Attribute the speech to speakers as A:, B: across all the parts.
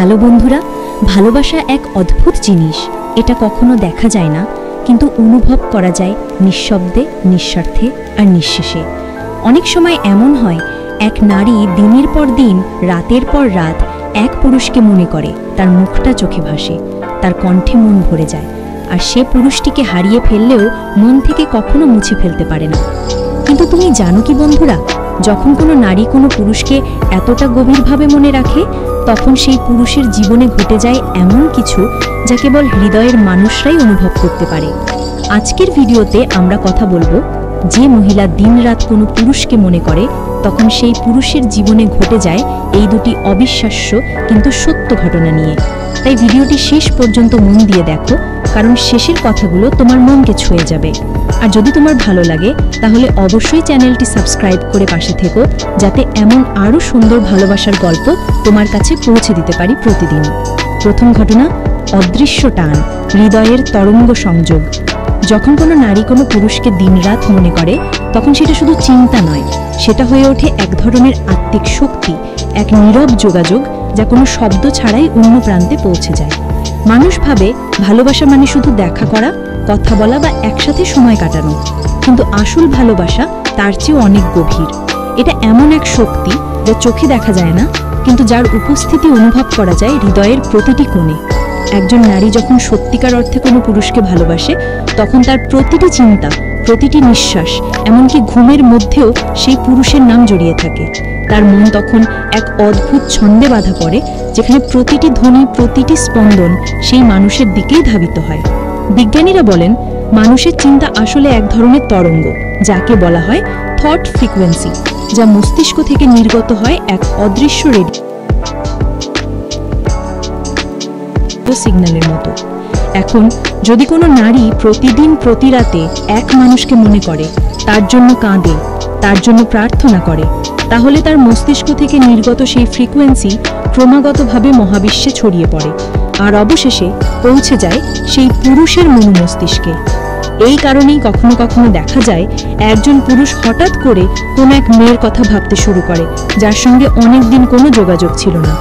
A: Hello বন্ধুরা, ভালোবাসা এক অদ্ভুত জিনিস। এটা কখনো দেখা যায় না, কিন্তু অনুভব করা যায় নিঃশব্দে, নিঃস্বার্থে আর নিঃশেষে। অনেক সময় এমন হয়, এক নারী দিনের পর দিন, রাতের পর রাত এক পুরুষকে মনে করে, তার মুখটা চোখে ভাসে, তার কণ্ঠে মন ভরে যায়, আর সে পুরুষটিকে হারিয়ে ফেললেও মন থেকে কখনো মুছে ফেলতে পারে না। কিন্তু তুমি জানো কি বন্ধুরা, যখন কোনো নারী কোনো পুরুষকে এতটা গভীরভাবে মনে রাখে, তখন সেই পুরুষের জীবনে ঘটে যায় এমন কিছু যা কেবল হৃদয়ের মানুষরাই অনুভব করতে পারে। আজকের ভিডিওতে আমরা কথা বলবো, যে মহিলা দিনরাত কোনো পুরুষকে মনে করে, তখন সেই পুরুষের জীবনে ঘটে যায় এই দুটি অবিশ্বাস্য কিন্তু সত্য ঘটনা নিয়ে। তাই ভিডিওটি শেষ পর্যন্ত মন দিয়ে দেখো, কারণ শেষের কথাগুলো তোমার মনকে ছুঁয়ে যাবে। আর যদি তোমার ভালো লাগে, তাহলে অবশ্যই চ্যানেলটি সাবস্ক্রাইব করে পাশে থেকো, যাতে এমন আরও সুন্দর ভালোবাসার গল্প তোমার কাছে পৌঁছে দিতে পারি প্রতিদিন। প্রথম ঘটনা, অদৃশ্য টান, হৃদয়ের তরঙ্গ সংযোগ। যখন কোনো নারী কোনো পুরুষকে দিনরাত মনে করে, তখন সেটা শুধু চিন্তা নয়, সেটা হয়ে ওঠে এক ধরনের আত্মিক শক্তি, এক নীরব যোগাযোগ যা কোনো শব্দ ছাড়াই অন্য প্রান্তে পৌঁছে যায়। মানুষ ভাবে ভালোবাসা মানে শুধু দেখা করা, কথা বলা বা একসাথে সময় কাটানো, কিন্তু আসল ভালোবাসা তার চেয়েও অনেক গভীর। এটা এমন এক শক্তি যা চোখে দেখা যায় না, কিন্তু যার উপস্থিতি অনুভব করা যায় হৃদয়ের প্রতিটি কোণে। একজন নারী যখন সত্যিকার অর্থে কোনো পুরুষকে ভালোবাসে, তখন তার প্রতিটি চিন্তা, প্রতিটি নিঃশ্বাস, এমনকি ঘুমের মধ্যেও সেই পুরুষের নাম জড়িয়ে থাকে। তার মন তখন এক অদ্ভুত ছন্দে বাঁধা পড়ে, যেখানে প্রতিটি ধ্বনি, প্রতিটি স্পন্দন সেই মানুষের দিকেই ধাবিত হয়। বিজ্ঞানীরা বলেন, মানুষের চিন্তা আসলে এক ধরনের তরঙ্গ, যাকে বলা হয় থট ফ্রিকোয়েন্সি, যা মস্তিষ্ক থেকে নির্গত হয় এক অদৃশ্য রেডিও সিগন্যালের মতো। এখন যদি কোনো নারী প্রতিদিন প্রতি রাতে এক মানুষকে মনে করে, তার জন্য কাঁদে, তার জন্য প্রার্থনা করে, তাহলে তার মস্তিষ্ক থেকে নির্গত সেই ফ্রিকোয়েন্সি ক্রমাগতভাবে মহাবিশ্বে ছড়িয়ে পড়ে, আর অবশেষে পৌঁছে যায় সেই পুরুষের মনোমস্তিষ্কে। এই কারণেই কখনো কখনো দেখা যায়, একজন পুরুষ হঠাৎ করে কোনো এক মেয়ের কথা ভাবতে শুরু করে, যার সঙ্গে অনেকদিন কোনো যোগাযোগ ছিল না,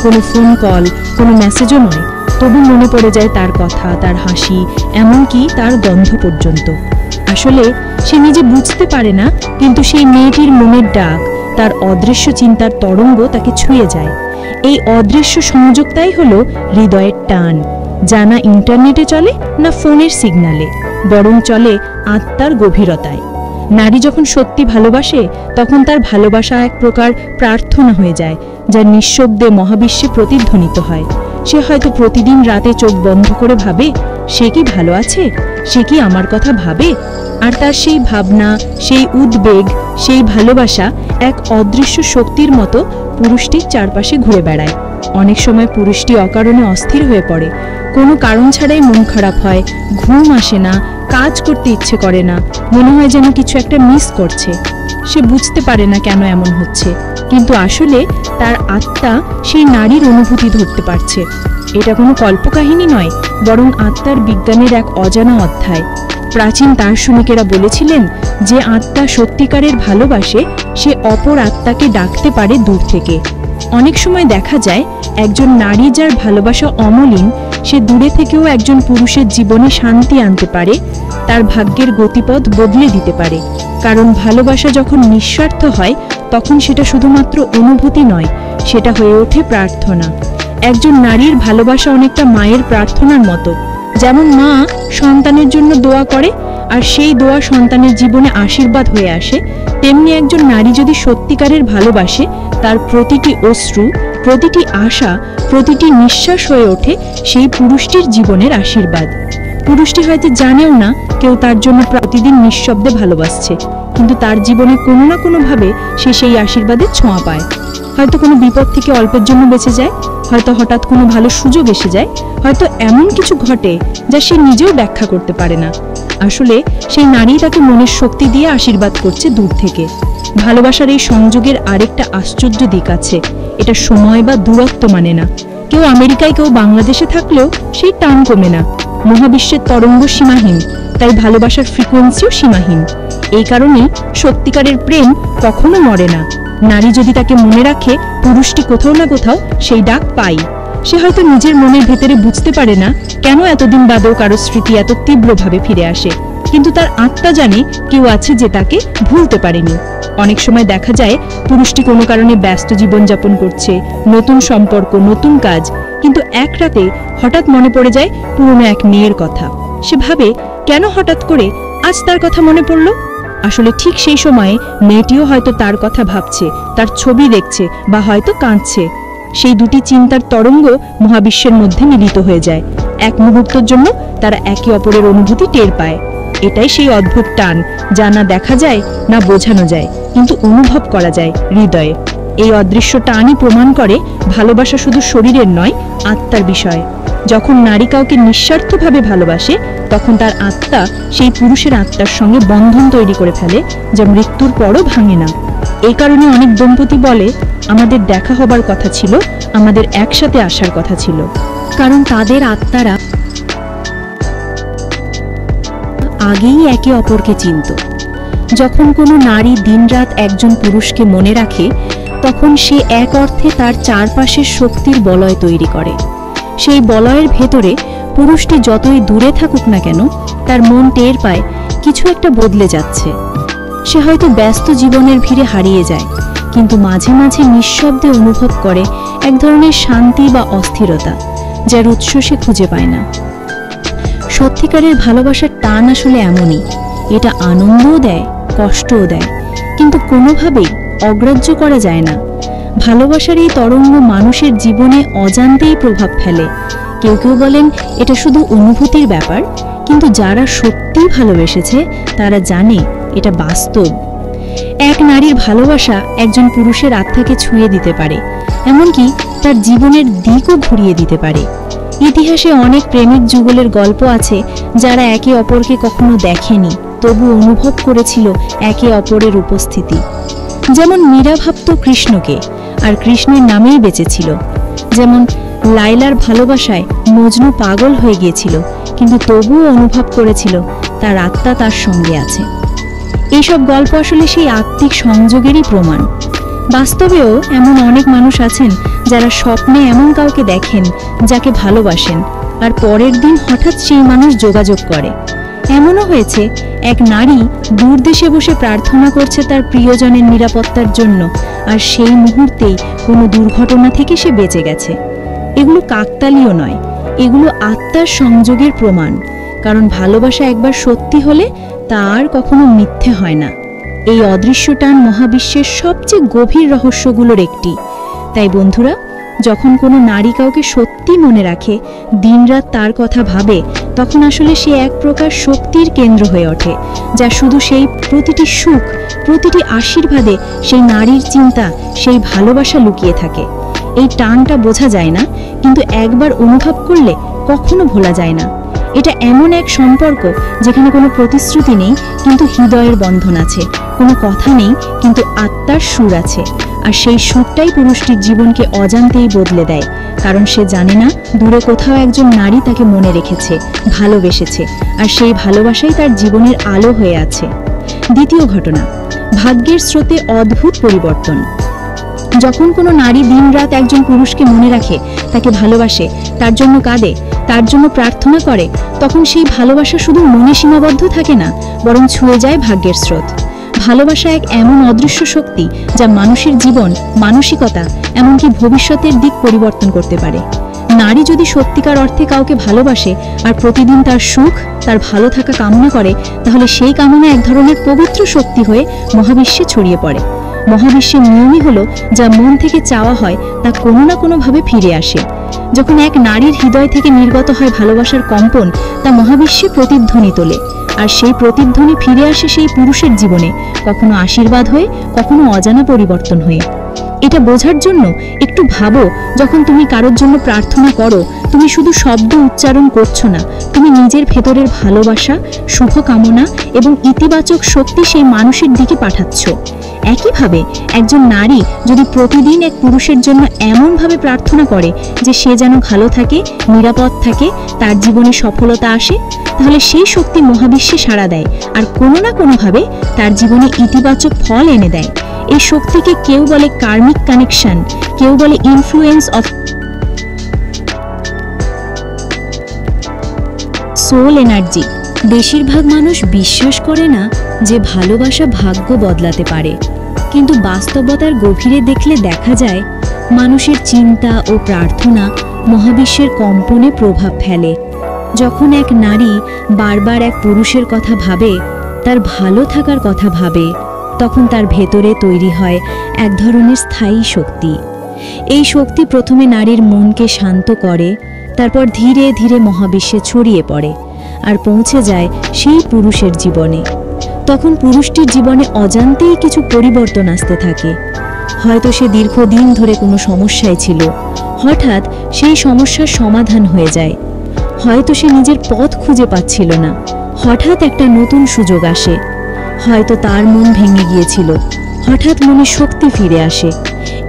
A: কোনো ফোন কল, কোনো মেসেজও নয়, তবু মনে পড়ে যায় তার কথা, তার হাসি, এমনকি তার গন্ধ পর্যন্ত। আসলে সে নিজে বুঝতে পারে না, কিন্তু সেই মেয়েটির মনের ডাক, তার অদৃশ্য চিন্তার তরঙ্গ তাকে ছুঁয়ে যায়। এই অদৃশ্য সংযোগটাই হলো হৃদয়ের টান, যা না ইন্টারনেটে চলে, না ফোনের সিগন্যালে, বরং চলে আত্মার গভীরতায়। নারী যখন সত্যি ভালোবাসে, তখন তার ভালোবাসা এক প্রকার প্রার্থনা হয়ে যায়, যা নিঃশব্দে মহাবিশ্বে প্রতিধ্বনিত হয়। সে হয়তো প্রতিদিন রাতে চোখ বন্ধ করে ভাবে, সে কি ভালো আছে, সে কি আমার কথা ভাবে, আর তার সেই ভাবনা, সেই উদ্বেগ, সেই ভালোবাসা এক অদৃশ্য শক্তির মতো পুরুষটির চারপাশে ঘুরে বেড়ায়। অনেক সময় পুরুষটি অকারণে অস্থির হয়ে পড়ে, কোনো কারণ ছাড়াই মন খারাপ হয়, ঘুম আসে না, কাজ করতে ইচ্ছে করে না, মনে হয় যেন কিছু একটা মিস করছে। সে বুঝতে পারে না কেন এমন হচ্ছে, কিন্তু আসলে তার আত্মা সেই নারীর অনুভূতি ধরতে পারছে। এটা কোনো কল্পকাহিনী নয়, বরং আত্মার বিজ্ঞানের এক অজানা অধ্যায়। প্রাচীন দার্শনিকেরা বলেছিলেন, যে আত্মা সত্যিকারের ভালোবাসে, সে অপর আত্মাকে ডাকতে পারে দূর থেকে। অনেক সময় দেখা যায়, একজন নারী যার ভালোবাসা অমলিন, সে দূরে থেকেও একজন পুরুষের জীবনে শান্তি আনতে পারে, তার ভাগ্যের গতিপথ বদলে দিতে পারে। কারণ ভালোবাসা যখন নিঃস্বার্থ হয়, তখন সেটা শুধুমাত্র অনুভূতি নয়, সেটা হয়ে ওঠে প্রার্থনা। একজন নারীর ভালোবাসা অনেকটা মায়ের প্রার্থনার মতো। যেমন মা সন্তানের জন্য দোয়া করে, আর সেই দোয়া সন্তানের জীবনে আশীর্বাদ হয়ে আসে, তেমনি একজন নারী যদি সত্যিকারের ভালোবাসে, তার প্রতিটি অশ্রু, প্রতিটি আশা, প্রতিটি নিঃশ্বাস হয়ে ওঠে সেই পুরুষটির জীবনের আশীর্বাদ। পুরুষটি হয়তো জানেও না কেউ তার জন্য প্রতিদিন নিঃশব্দে ভালোবাসছে, কিন্তু তার জীবনে কোনো না কোনোভাবে সে সেই আশীর্বাদের ছোঁয়া পায়। হয়তো কোনো বিপদ থেকে অল্পের জন্য বেঁচে যায়, হয়তো হঠাৎ কোনো ভালো সুযোগ এসে যায়, হয়তো এমন কিছু ঘটে যা সে নিজেও ব্যাখ্যা করতে পারে না। আসলে সেই নারী তাকে মনের শক্তি দিয়ে আশীর্বাদ করছে দূর থেকে। ভালোবাসার এই সংযোগের আরেকটা আশ্চর্য দিক আছে, এটা সময় বা দূরত্ব মানে না। কেউ আমেরিকায়, কেউ বাংলাদেশে থাকলেও সেই টান কমে না। মহাবিশ্বের তরঙ্গ সীমাহীন, তাই ভালোবাসার ফ্রিকোয়েন্সিও সীমাহীন। এই কারণেই সত্যিকারের প্রেম কখনো মরে না। নারী যদি তাকে মনে রাখে, পুরুষটি কোথাও না কোথাও সেই ডাক পায়। সে হয়তো নিজের মনের ভেতরে বুঝতে পারে না কেন এতদিন বাদেও কারো স্মৃতি এত তীব্রভাবে ফিরে আসে, কিন্তু তার আত্মা জানে কেউ আছে যে তাকে ভুলতে পারেনি। অনেক সময় দেখা যায় পুরুষটি কোনো কারণে ব্যস্ত জীবনযাপন করছে, নতুন সম্পর্ক, নতুন কাজ, কিন্তু এক রাতে হঠাৎ মনে পড়ে যায় পুরনো এক মেয়ের কথা। সে ভাবে কেন হঠাৎ করে আজ তার কথা মনে পড়ল। আসলে ঠিক সেই সময়ে মেয়েটিও হয়তো তার কথা ভাবছে, তার ছবি দেখছে বা হয়তো কাঁদছে। সেই দুটি চিন্তার তরঙ্গ মহাবিশ্বের মধ্যে মিলিত হয়ে যায়। এক মুহূর্তের জন্য তারা একে অপরের অনুভূতি টের পায়। এটাই সেই অদ্ভুত টান, যা না দেখা যায় না বোঝানো যায়, কিন্তু অনুভব করা যায় হৃদয়ে। এই অদৃশ্য টানই প্রমাণ করে ভালোবাসা শুধু শরীরের নয়, আত্মার বিষয়। যখন নারী কাউকে নিঃস্বার্থভাবে ভালোবাসে, তখন তার আত্মা সেই পুরুষের আত্মার সঙ্গে বন্ধন তৈরি করে ফেলে, যা মৃত্যুর পরও ভাঙে না। এই কারণে অনেক দম্পতি বলে, আমাদের দেখা হবার কথা ছিল, আমাদের একসাথে আসার কথা ছিল। কারণ তাদের আত্মারা আগেই একে অপরকে চিনত। যখন কোনো নারী দিনরাত একজন পুরুষকে মনে রাখে, তখন সে এক অর্থে তার চারপাশের শক্তির বলয় তৈরি করে। সেই বলয়ের ভেতরে পুরুষটি যতই দূরে থাকুক না কেন, তার মন টের পায় কিছু একটা বদলে যাচ্ছে। সে হয়তো ব্যস্ত জীবনের ভিড়ে হারিয়ে যায়, কিন্তু মাঝে মাঝে নিঃশব্দে অনুভব করে এক ধরনের শান্তি বা অস্থিরতা, যার উৎস সে খুঁজে পায় না। সত্যিকারের ভালোবাসার টান আসলে এমনই, এটা আনন্দও দেয়, কষ্টও দেয়, কিন্তু কোনোভাবেই অগ্রাহ্য করা যায় না। ভালোবাসার এই তরঙ্গ মানুষের জীবনে অজান্তেই প্রভাব ফেলে। কেউ কেউ বলেন এটা শুধু অনুভূতির ব্যাপার, কিন্তু যারা সত্যিই ভালোবেসেছে তারা জানে এটা বাস্তব। এক নারীর ভালোবাসা একজন পুরুষের আত্মাকে ছুঁয়ে দিতে পারে, এমনকি তার জীবনের দিকও ঘুরিয়ে দিতে পারে। ইতিহাসে অনেক প্রেমিক যুগলের গল্প আছে, যারা একে অপরকে কখনো দেখেনি, তবু অনুভব করেছিল একে অপরের উপস্থিতি। যেমন মীরা ভাবত কৃষ্ণকে, আর কৃষ্ণের নামেই বেঁচেছিল। যেমন লাইলার ভালোবাসায় মজনু পাগল হয়ে গিয়েছিল, কিন্তু তবুও অনুভব করেছিল তার আত্মা তার সঙ্গে আছে। এইসব গল্প আসলে সেই আত্মিক সংযোগেরই প্রমাণ। বাস্তবেও এমন অনেক মানুষ আছেন যারা স্বপ্নে এমন কাউকে দেখেন যাকে ভালোবাসেন, আর পরের দিন হঠাৎ সেই মানুষ যোগাযোগ করে। এমনও হয়েছে এক নারী দূর দেশে বসে প্রার্থনা করছে তার প্রিয়জনের নিরাপত্তার জন্য, আর সেই মুহূর্তেই কোনো দুর্ঘটনা থেকে সে বেঁচে গেছে। এগুলো কাকতালীয় নয়, এগুলো আত্মার সংযোগের প্রমাণ। কারণ ভালোবাসা একবার সত্যি হলে তা আর কখনো মিথ্যে হয় না। এই অদৃশ্য টান মহাবিশ্বের সবচেয়ে গভীর রহস্যগুলোর একটি। তাই বন্ধুরা, যখন কোনো নারী কাউকে সত্যি মনে রাখে, দিনরাত তার কথা ভাবে, তখন আসলে সে এক প্রকার শক্তির কেন্দ্র হয়ে ওঠে, যা শুধু সেই প্রতিটি সুখ, প্রতিটি আশীর্বাদে সেই নারীর চিন্তা, সেই ভালোবাসা লুকিয়ে থাকে। এই টানটা বোঝা যায় না, কিন্তু একবার অনুভব করলে কখনো ভোলা যায় না। এটা এমন এক সম্পর্ক যেখানে কোনো প্রতিশ্রুতি নেই, কিন্তু হৃদয়ের বন্ধন আছে, কোনো কথা নেই, কিন্তু আত্মার সুর আছে। আর সেই সুরটাই পুরুষটির জীবনকে অজান্তেই বদলে দেয়, কারণ সে জানে না দূরে কোথাও একজন নারী তাকে মনে রেখেছে, ভালোবেসেছে, আর সেই ভালোবাসাই তার জীবনের আলো হয়ে আছে। দ্বিতীয় ঘটনা, ভাগ্যের স্রোতে অদ্ভুত পরিবর্তন। যখন কোনো নারী দিনরাত একজন পুরুষকে মনে রাখে, তাকে ভালোবাসে, তার জন্য কাঁদে, তার জন্য প্রার্থনা করে, তখন সেই ভালোবাসা শুধু মনে সীমাবদ্ধ থাকে না, বরং ছুঁয়ে যায় ভাগ্যের স্রোত। ভালোবাসা এক এমন অদৃশ্য শক্তি যা মানুষের জীবন, মানসিকতা, এমনকি ভবিষ্যতের দিক পরিবর্তন করতে পারে। নারী যদি সত্যিকার অর্থে কাউকে ভালোবাসে আর প্রতিদিন তার সুখ, তার ভালো থাকা কামনা করে, তাহলে সেই কামনা এক ধরনের পবিত্র শক্তি হয়ে মহাবিশ্বে ছড়িয়ে পড়ে। মহাবিশ্বের নিয়মই হলো, যা মন থেকে চাওয়া হয় তা কোনো না কোনোভাবে ফিরে আসে। যখন এক নারীর হৃদয় থেকে নির্গত হয় ভালোবাসার কম্পন, তা মহাবিশ্বে প্রতিধ্বনি তোলে, আর সেই প্রতিধ্বনি ফিরে আসে সেই পুরুষের জীবনে, কখনো আশীর্বাদ হয়ে, কখনো অজানা পরিবর্তন হয়ে। এটা বোঝার জন্য একটু ভাবো, যখন তুমি কারোর জন্য প্রার্থনা করো, তুমি শুধু শব্দ উচ্চারণ করছো না, তুমি নিজের ভেতরের ভালোবাসা, শুভকামনা এবং ইতিবাচক শক্তি সেই মানুষের দিকে পাঠাচ্ছ। একইভাবে একজন নারী যদি প্রতিদিন এক পুরুষের জন্য এমনভাবে প্রার্থনা করে যে সে যেন ভালো থাকে, নিরাপদ থাকে, তার জীবনে সফলতা আসে, তাহলে সেই শক্তি মহাবিশ্বে সাড়া দেয়, আর কোনো না কোনোভাবে তার জীবনে ইতিবাচক ফল এনে দেয়। এই শক্তিকে কেউ বলে কার্মিক কানেকশন, কেউ বলে ইনফ্লুয়েন্স অফ সোল এনার্জি। বেশিরভাগ মানুষ বিশ্বাস করে না যে ভালোবাসা ভাগ্য বদলাতে পারে, কিন্তু বাস্তবতার গভীরে দেখলে দেখা যায় মানুষের চিন্তা ও প্রার্থনা মহাবিশ্বের কম্পনে প্রভাব ফেলে। যখন এক নারী বারবার এক পুরুষের কথা ভাবে, তার ভালো থাকার কথা ভাবে, তখন তার ভেতরে তৈরি হয় এক ধরনের স্থায়ী শক্তি। এই শক্তি প্রথমে নারীর মনকে শান্ত করে, তারপর ধীরে ধীরে মহাবিশ্বে ছড়িয়ে পড়ে আর পৌঁছে যায় সেই পুরুষের জীবনে। তখন পুরুষটির জীবনে অজান্তেই কিছু পরিবর্তন আসতে থাকে। হয়তো সে দীর্ঘদিন ধরে কোনো সমস্যায় ছিল, হঠাৎ সেই সমস্যার সমাধান হয়ে যায়। হয়তো সে নিজের পথ খুঁজে পাচ্ছিল না, হঠাৎ একটা নতুন সুযোগ আসে। হয়তো তার মন ভেঙে গিয়েছিল, হঠাৎ মনে শক্তি ফিরে আসে।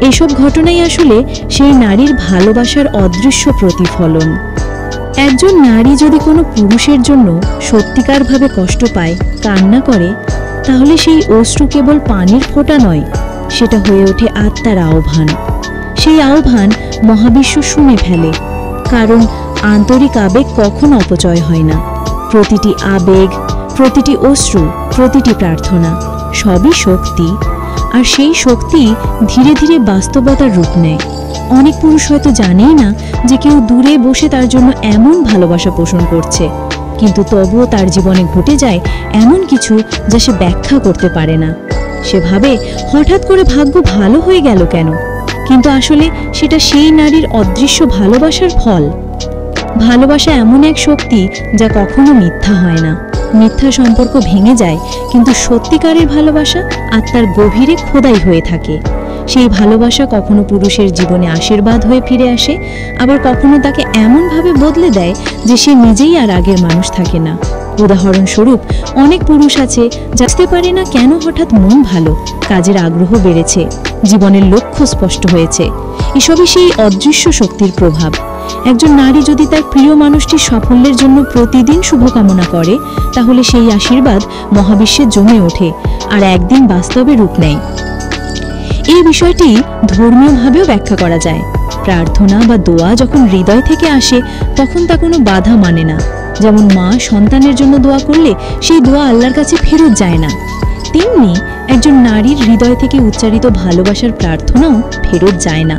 A: এসব ঘটনাই আসলে সেই নারীর ভালোবাসার অদৃশ্য প্রতিফলন। একজন নারী যদি কোনো পুরুষের জন্য সত্যিকারভাবে কষ্ট পায়, কান্না করে, তাহলে সেই অশ্রু কেবল পানির ফোঁটা নয়, সেটা হয়ে ওঠে আত্মার আহ্বান। সেই আহ্বান মহাবিশ্ব শুনে ফেলে, কারণ আন্তরিক আবেগ কখনো অপচয় হয় না। প্রতিটি আবেগ, প্রতিটি অশ্রু, প্রতিটি প্রার্থনা সবই শক্তি, আর সেই শক্তি ধীরে ধীরে বাস্তবতার রূপ নেয়। অনেক পুরুষ হয়তো জানেই না যে কেউ দূরে বসে তার জন্য এমন ভালোবাসা পোষণ করছে, কিন্তু তবুও তার জীবনে ঘটে যায় এমন কিছু যা সে ব্যাখ্যা করতে পারে না। সে ভাবে হঠাৎ করে ভাগ্য ভালো হয়ে গেল কেন, কিন্তু আসলে সেটা সেই নারীর অদৃশ্য ভালোবাসার ফল। ভালোবাসা এমন এক শক্তি যা কখনো মিথ্যা হয় না। মিথ্যা সম্পর্ক ভেঙে যায়, কিন্তু সত্যিকারের ভালোবাসা আত্মার গভীরে খোদাই হয়ে থাকে। সেই ভালোবাসা কখনো পুরুষের জীবনে আশীর্বাদ হয়ে ফিরে আসে, আবার কখনো তাকে এমনভাবে বদলে দেয় যে সে নিজেই আর আগের মানুষ থাকে না। উদাহরণস্বরূপ, অনেক পুরুষ আছে বুঝতে পারে না কেন হঠাৎ মন ভালো, কাজের আগ্রহ বেড়েছে, জীবনের লক্ষ্য স্পষ্ট হয়েছে। এসবই সেই অদৃশ্য শক্তির প্রভাব। একজন নারী যদি তার প্রিয় মানুষটির সাফল্যের জন্য প্রতিদিন শুভকামনা করে, তাহলে সেই আশীর্বাদ মহাবিশ্বে জমে ওঠে আর একদিন বাস্তবে রূপ নেয়। এই বিষয়টি ধর্মীয়ভাবেও ব্যাখ্যা করা যায়। প্রার্থনা বা দোয়া যখন হৃদয় থেকে আসে, তখন তা কোনো বাধা মানে না। যেমন মা সন্তানের জন্য দোয়া করলে সেই দোয়া আল্লাহর কাছে ফেরত যায় না, তেমনি একজন নারীর হৃদয় থেকে উচ্চারিত ভালোবাসার প্রার্থনাও ফেরত যায় না,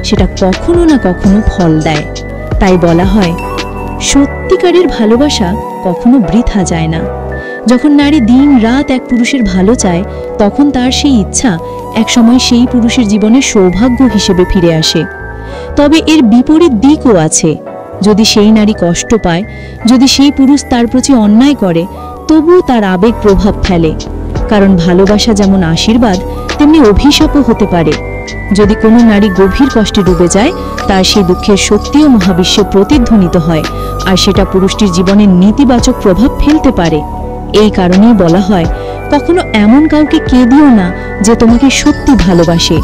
A: সেটা কখনো না কখনো ফল দেয়। তাই বলা হয়, সত্যিকারের ভালোবাসা কখনো বৃথা যায় না। যখন নারী দিন রাত এক পুরুষের ভালো চায়, তখন তার সেই ইচ্ছা একসময় সেই পুরুষের জীবনে সৌভাগ্য হিসেবে ফিরে আসে। তবে এর বিপরীত দিকও আছে। যদি সেই নারী কষ্ট পায়, যদি সেই পুরুষ তার প্রতি অন্যায় করে, তবুও তার আবেগ প্রভাব ফেলে। কারণ ভালোবাসা যেমন আশীর্বাদ, তেমনি অভিশাপও হতে পারে। যদি কোনো নারী গভীর কষ্টে ডুবে যায়, তার সেই দুঃখের সত্যিও মহাবিশ্বে প্রতিধ্বনিত হয়, আর সেটা পুরুষটির জীবনে নেতিবাচক প্রভাব ফেলতে পারে। এই কারণেই বলা হয়, কখনো এমন কাউকে কেঁদিও না যে তোমাকে সত্যি ভালোবাসে।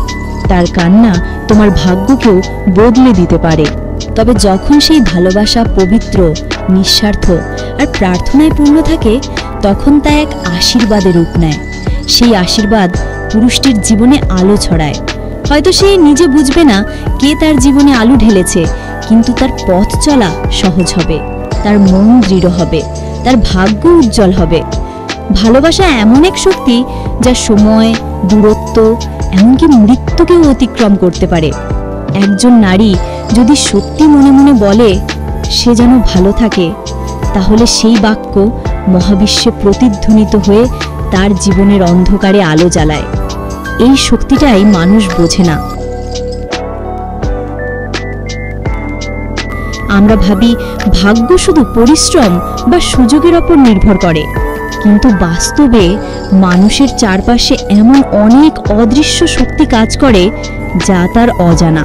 A: তার কান্না তোমার ভাগ্যকেও বদলে দিতে পারে। তবে যখন সেই ভালোবাসা পবিত্র, নিঃস্বার্থ আর প্রার্থনায় পূর্ণ থাকে, তখন তা এক আশীর্বাদের রূপ নেয়। সেই আশীর্বাদ পুরুষটির জীবনে আলো ছড়ায়। হয়তো সে নিজে বুঝবে না কে তার জীবনে আলো ঢেলেছে, কিন্তু তার পথ চলা সহজ হবে, তার মন দৃঢ় হবে, তার ভাগ্য উজ্জ্বল হবে। ভালোবাসা এমন এক শক্তি যা সময়, দূরত্ব, এমনকি মৃত্যুকেও অতিক্রম করতে পারে। একজন নারী যদি সত্যি মনে মনে বলে সে যেন ভালো থাকে, তাহলে সেই বাক্য মহাবিশ্বে প্রতিধ্বনিত হয়ে তার জীবনের অন্ধকারে আলো জ্বালায়। এই শক্তিটাই মানুষ বোঝে না। আমরা ভাবি ভাগ্য শুধু পরিশ্রম বা সুযোগের ওপর নির্ভর করে, কিন্তু বাস্তবে মানুষের চারপাশে এমন অনেক অদৃশ্য শক্তি কাজ করে যা তার অজানা।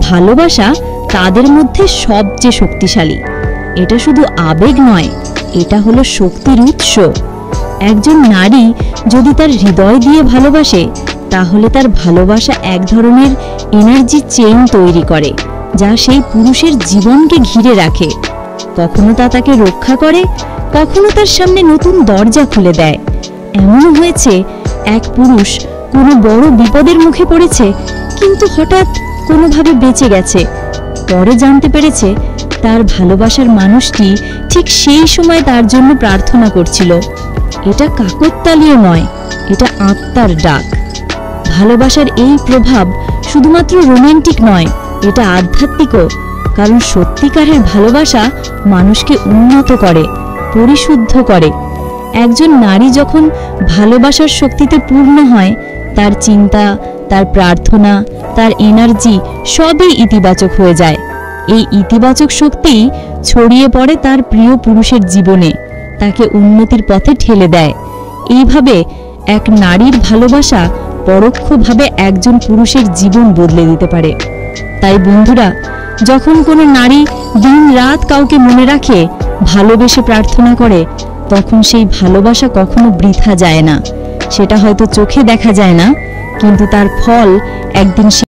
A: ভালোবাসা তাদের মধ্যে সবচেয়ে শক্তিশালী। এটা শুধু আবেগ নয়, এটা হলো শক্তির উৎস। একজন নারী যদি তার হৃদয় দিয়ে ভালোবাসে, তাহলে তার ভালোবাসা এক ধরনের এনার্জি চেইন তৈরি করে, যা সেই পুরুষের জীবনকে ঘিরে রাখে। কখনো তা তাকে রক্ষা করে, কখনো তার সামনে নতুন দরজা খুলে দেয়। এমনও হয়েছে এক পুরুষ কোনো বড় বিপদের মুখে পড়েছে, কিন্তু হঠাৎ কোনোভাবে বেঁচে গেছে। পরে জানতে পেরেছে তার ভালোবাসার মানুষটি ঠিক সেই সময় তার জন্য প্রার্থনা করছিল। এটা কাকতালীয় নয়, এটা আত্মার ডাক। ভালোবাসার এই প্রভাব শুধুমাত্র রোমান্টিক নয়, এটা আধ্যাত্মিকও। কারণ সত্যিকারের ভালোবাসা মানুষকে উন্নত করে, পরিশুদ্ধ করে। একজন নারী যখন ভালোবাসার শক্তিতে পূর্ণ হয়, তার চিন্তা, তার প্রার্থনা, তার এনার্জি সবই ইতিবাচক হয়ে যায়। এই ইতিবাচক শক্তি ছড়িয়ে পড়ে তার প্রিয় পুরুষের জীবনে, তাকে উন্নতির পথে ঠেলে দেয়। এইভাবে এক নারীর ভালোবাসা পরোক্ষভাবে একজন পুরুষের জীবন বদলে দিতে পারে। তাই বন্ধুরা, যখন কোনো নারী দিন-রাত কাউকে মনে রাখে, ভালোবেসে প্রার্থনা করে, তখন সেই ভালোবাসা কখনো বৃথা যায় না। সেটা হয়তো চোখে দেখা যায় না, কিন্তু তার ফল একদিন